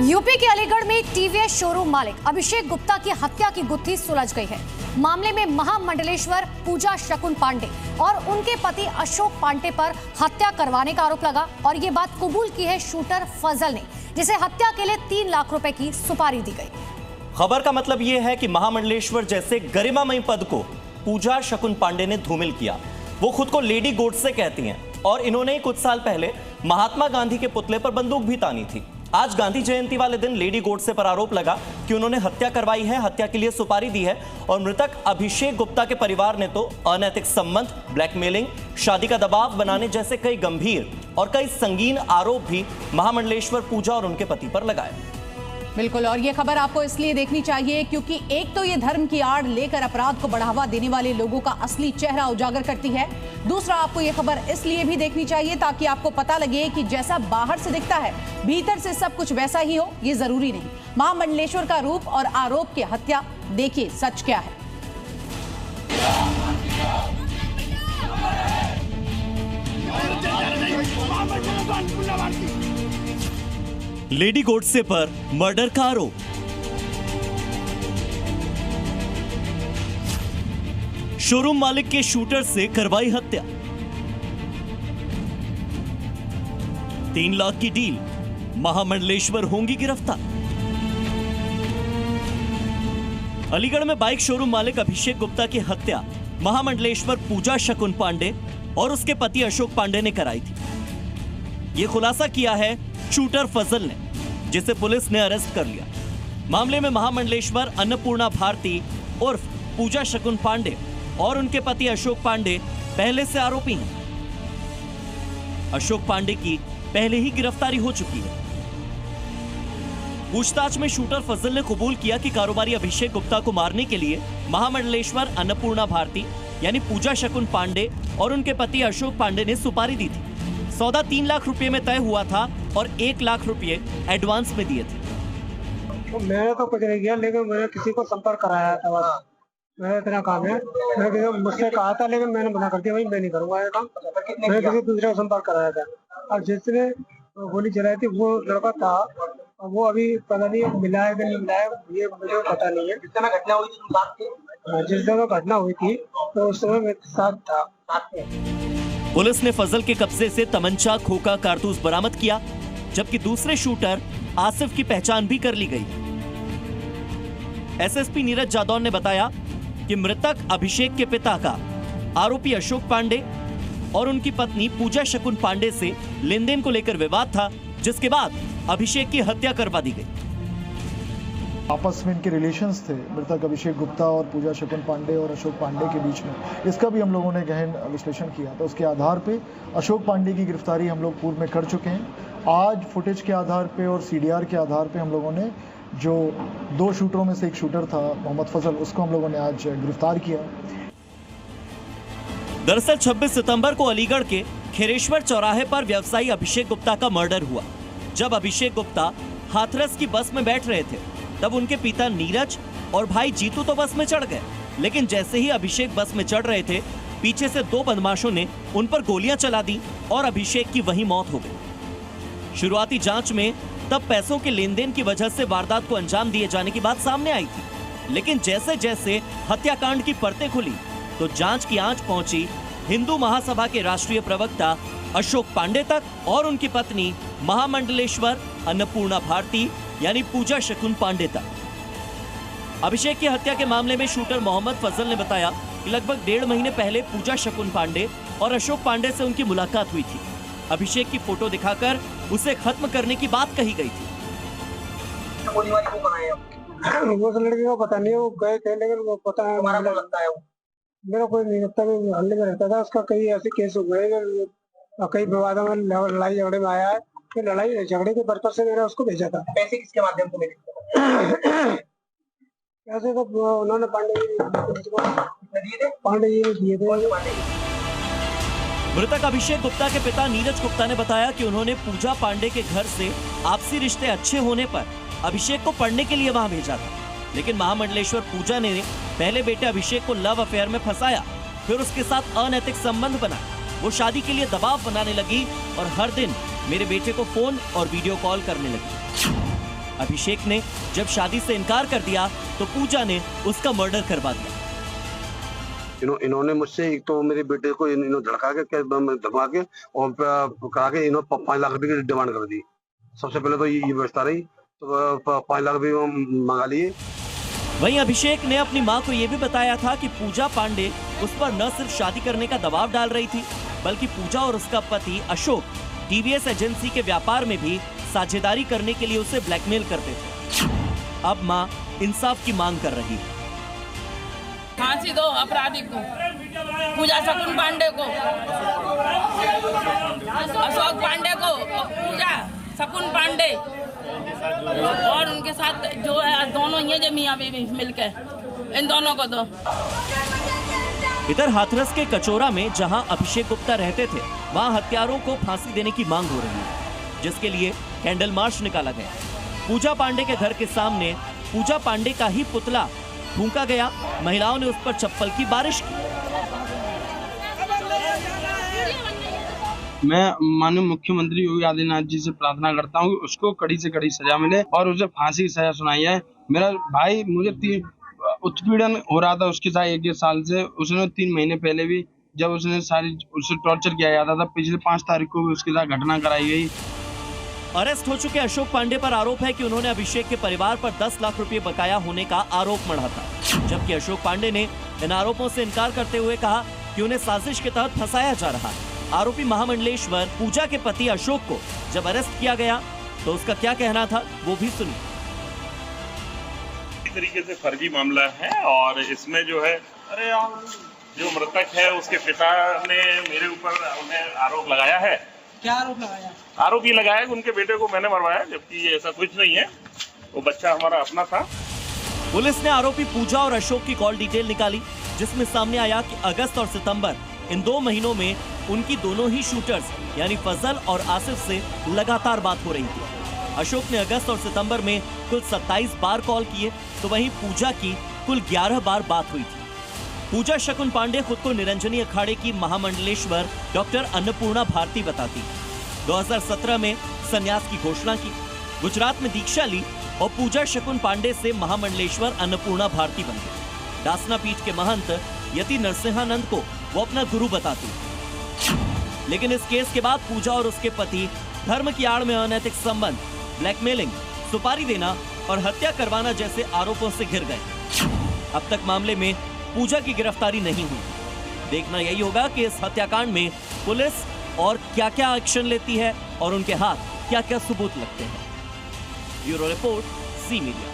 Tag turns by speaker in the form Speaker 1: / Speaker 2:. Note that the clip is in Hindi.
Speaker 1: यूपी के अलीगढ़ में टीवीएस शोरूम मालिक अभिषेक गुप्ता की हत्या की गुत्थी सुलझ गई है। मामले में महामंडलेश्वर पूजा शकुन पांडे और उनके पति अशोक पांडे पर हत्या करवाने का आरोप लगा और ये बात कबूल की है शूटर फजल ने, जिसे हत्या के लिए 3 लाख रुपए की सुपारी दी गई।
Speaker 2: खबर का मतलब यह है कि महामंडलेश्वर जैसे गरिमामयी पद को पूजा शकुन पांडे ने धूमिल किया। वो खुद को लेडी गोडसे कहती हैं और इन्होंने कुछ साल पहले महात्मा गांधी के पुतले पर बंदूक भी तानी थी। आज गांधी जयंती वाले दिन लेडी गोडसे पर आरोप लगा कि उन्होंने हत्या करवाई है, हत्या के लिए सुपारी दी है और मृतक अभिषेक गुप्ता के परिवार ने तो अनैतिक संबंध, ब्लैकमेलिंग, शादी का दबाव बनाने जैसे कई गंभीर और कई संगीन आरोप भी महामंडलेश्वर पूजा और उनके पति पर लगाए।
Speaker 3: बिल्कुल, और ये खबर आपको इसलिए देखनी चाहिए क्योंकि एक तो ये धर्म की आड़ लेकर अपराध को बढ़ावा देने वाले लोगों का असली चेहरा उजागर करती है। दूसरा, आपको ये खबर इसलिए भी देखनी चाहिए ताकि आपको पता लगे कि जैसा बाहर से दिखता है भीतर से सब कुछ वैसा ही हो, ये जरूरी नहीं। महामंडलेश्वर का रूप और आरोप की हत्या, देखिए सच क्या है।
Speaker 2: लेडी गोडसे पर मर्डर का आरोप। शोरूम मालिक के शूटर से करवाई हत्या। 3 लाख की डील, महामंडलेश्वर होंगी गिरफ्तार। अलीगढ़ में बाइक शोरूम मालिक अभिषेक गुप्ता की हत्या महामंडलेश्वर पूजा शकुन पांडे और उसके पति अशोक पांडे ने कराई थी। यह खुलासा किया है शूटर फजल ने, जिसे पुलिस ने अरेस्ट कर लिया। मामले में महामंडलेश्वर अन्नपूर्णा भारती उर्फ पूजा शकुन पांडे और उनके पति अशोक पांडे पहले से आरोपी हैं। अशोक पांडे की पहले ही गिरफ्तारी हो चुकी है। पूछताछ में शूटर फजल ने कबूल किया कि कारोबारी अभिषेक गुप्ता को मारने के लिए महामंडलेश्वर अन्नपूर्णा भारती यानी पूजा शकुन पांडे और उनके पति अशोक पांडे ने सुपारी दी थी। सौदा 3 लाख रुपए में तय हुआ था और 1 लाख रुपए एडवांस में दिए थे।
Speaker 4: तो मैंने तो कुछ नहीं किया, लेकिन मैंने किसी को संपर्क कराया था बस। मेरा इतना काम है, मैंने मुझसे कहा था लेकिन मैंने मना कर दिया, भाई मैं नहीं करूंगा ये काम। मैंने किसी दूसरे को संपर्क कराया था और जिसने गोली चलाई थी वो लड़का था। वो अभी पता नहीं मिला है कि नहीं मिला है, ये मुझे पता नहीं है। जिस समय घटना हुई थी, जिस जगह घटना हुई थी तो उस समय मेरे साथ था।
Speaker 2: पुलिस ने फजल के कब्जे से तमंचा, खोखा, कारतूस बरामद किया, जबकि दूसरे शूटर आसिफ की पहचान भी कर ली गई। एसएसपी नीरज जादौन ने बताया कि मृतक अभिषेक के पिता का आरोपी अशोक पांडे और उनकी पत्नी पूजा शकुन पांडे से लेन देन को लेकर विवाद था, जिसके बाद अभिषेक की हत्या करवा दी गई।
Speaker 5: आपस में इनके रिलेशंस थे मृतक अभिषेक गुप्ता और पूजा शकुन पांडे और अशोक पांडे के बीच में। इसका भी हम लोगों ने गहन विश्लेषण किया था। उसके आधार पे अशोक पांडे की गिरफ्तारी हम लोग पूर्व में कर चुके हैं। आज फुटेज के आधार पे और सीडीआर के आधार पे हम लोगों ने जो 2 शूटरों में से एक शूटर था मोहम्मद फजल, उसको हम लोगों ने आज गिरफ्तार किया।
Speaker 2: दरअसल 26 सितंबर को अलीगढ़ के खेरेश्वर चौराहे पर व्यवसायी अभिषेक गुप्ता का मर्डर हुआ। जब अभिषेक गुप्ता हाथरस की बस में बैठ रहे थे तब उनके पिता नीरज और भाई जीतू तो बस में चढ़ गए, लेकिन जैसे ही अभिषेक बस में चढ़ रहे थे पीछे से 2 बदमाशों ने उन पर गोलियां चला दी और अभिषेक की वहीं मौत हो गई। शुरुआती जांच में तब पैसों के लेन देन की वजह से वारदात को अंजाम दिए जाने की बात सामने आई थी, लेकिन जैसे जैसे हत्याकांड की परतें खुली तो जांच की आंच पहुंची हिंदू महासभा के राष्ट्रीय प्रवक्ता अशोक पांडे तक और उनकी पत्नी महामंडलेश्वर अन्नपूर्णा भारती यानी पूजा शकुन पांडे तक। अभिषेक की हत्या के मामले में शूटर मोहम्मद फजल ने बताया कि लगभग 1.5 महीने पहले पूजा शकुन पांडे और अशोक पांडे से उनकी मुलाकात हुई थी। अभिषेक की फोटो दिखाकर उसे खत्म करने की बात कही गई थी।
Speaker 4: वो लड़के का पता नहीं, वो गए थे लेकिन वो पता है मेरा कोई नहीं लगता। हल्ले में रहता था, उसका कई ऐसे केस हो गए, कई विवादों में लड़ाई झगड़े में आया है। फिर लड़ाई झगड़े के पर्पज से मैंने उसको भेजा था। पैसे किसके माध्यम से मिले? पैसे तो उन्होंने पांडे जी ने दिए थे।
Speaker 2: मृतक अभिषेक गुप्ता के पिता नीरज गुप्ता ने बताया कि उन्होंने पूजा पांडे के घर से आपसी रिश्ते अच्छे होने पर अभिषेक को पढ़ने के लिए वहां भेजा था, लेकिन महामंडलेश्वर पूजा ने पहले बेटे अभिषेक को लव अफेयर में फंसाया, फिर उसके साथ अनैतिक संबंध बनाया। वो शादी के लिए दबाव बनाने लगी और हर दिन मेरे बेटे को फोन और वीडियो कॉल करने लगी। अभिषेक ने जब शादी से इनकार कर दिया तो पूजा ने उसका मर्डर करवा दिया।
Speaker 6: इन्होंने मुझसे एक तो मेरे बेटे को धड़का के धमा के और करा के 5 लाख रुपए की डिमांड कर दी। सबसे पहले तो ये व्यवस्था रही, तो 5 लाख रुपए मंगा लिए।
Speaker 2: वहीं अभिषेक ने अपनी मां को यह भी बताया था कि पूजा पांडे उस पर न सिर्फ शादी करने का दबाव डाल रही थी, बल्कि पूजा और उसका पति अशोक टीवीएस एजेंसी के व्यापार में भी साझेदारी करने के लिए उसे ब्लैकमेल करते थे। अब मां इंसाफ की मांग कर रही है।
Speaker 7: फांसी दो अपराधी को, पूजा शकुन पांडे को, अशोक पांडे को, पूजा शकुन पांडे और उनके साथ जो है दोनों ये जो मियां बीवी मिलकर, इन दोनों को दो।
Speaker 2: इधर हाथरस के कचोरा में जहां अभिषेक गुप्ता रहते थे, वहां हत्यारों को फांसी देने की मांग हो रही है, जिसके लिए कैंडल मार्च निकाला गया। पूजा पांडे के घर के सामने पूजा पांडे का ही पुतला फूंका गया। महिलाओं ने उस पर चप्पल की बारिश की।
Speaker 8: मैं माननीय मुख्यमंत्री योगी आदित्यनाथ जी से प्रार्थना करता हूँ कि उसको कड़ी से कड़ी सजा मिले और उसे फांसी की सजा सुनाई है। मेरा भाई मुझे उत्पीड़न हो रहा था उसके साथ 1 साल से। उसने 3 महीने पहले भी जब उसने उसे टॉर्चर किया जाता था, पिछले 5 तारीख को भी उसके साथ घटना कराई गई।
Speaker 2: अरेस्ट हो चुके अशोक पांडे पर आरोप है कि उन्होंने अभिषेक के परिवार पर 10 लाख रुपए बकाया होने का आरोप मढ़ा था, जबकि अशोक पांडे ने इन आरोपों से इनकार करते हुए कहा कि उन्हें साजिश के तहत फंसाया जा रहा है। आरोपी महामंडलेश्वर पूजा के पति अशोक को जब अरेस्ट किया गया तो उसका क्या कहना था वो भी सुनिए।
Speaker 9: इस तरीके से फर्जी मामला है और इसमें जो है जो मृतक है उसके पिता ने मेरे ऊपर उन्हें आरोप लगाया है।
Speaker 7: क्या आरोप लगाया?
Speaker 9: आरोप ये लगाया कि उनके बेटे को मैंने मरवाया, जबकि ये ऐसा कुछ नहीं है। वो बच्चा हमारा अपना था।
Speaker 2: पुलिस ने आरोपी पूजा और अशोक की कॉल डिटेल निकाली, जिसमें सामने आया कि अगस्त और सितंबर इन 2 महीनों में उनकी दोनों ही शूटर्स यानी फजल और आसिफ से लगातार बात हो रही थी। अशोक ने अगस्त और सितंबर में कुल 27 बार कॉल किए, तो वहीं पूजा की कुल 11 बार बात हुई थी। पूजा शकुन पांडे खुद को निरंजनी अखाड़े की महामंडलेश्वर डॉक्टर अन्नपूर्णा भारती बताती। 2017 में संन्यास की घोषणा की, गुजरात में दीक्षा ली और पूजा शकुन पांडे से महामंडलेश्वर अन्नपूर्णा भारती बन गई। दासना पीठ के महंत यति नरसिंहानंद को वो अपना गुरु बताती। लेकिन इस केस के बाद पूजा और उसके पति धर्म की आड़ में अनैतिक संबंध, ब्लैकमेलिंग, सुपारी देना और हत्या करवाना जैसे आरोपों से घिर गए। अब तक मामले में पूजा की गिरफ्तारी नहीं हुई। देखना यही होगा कि इस हत्याकांड में पुलिस और क्या क्या एक्शन लेती है और उनके हाथ क्या क्या सबूत लगते हैं। Bureau report, C media.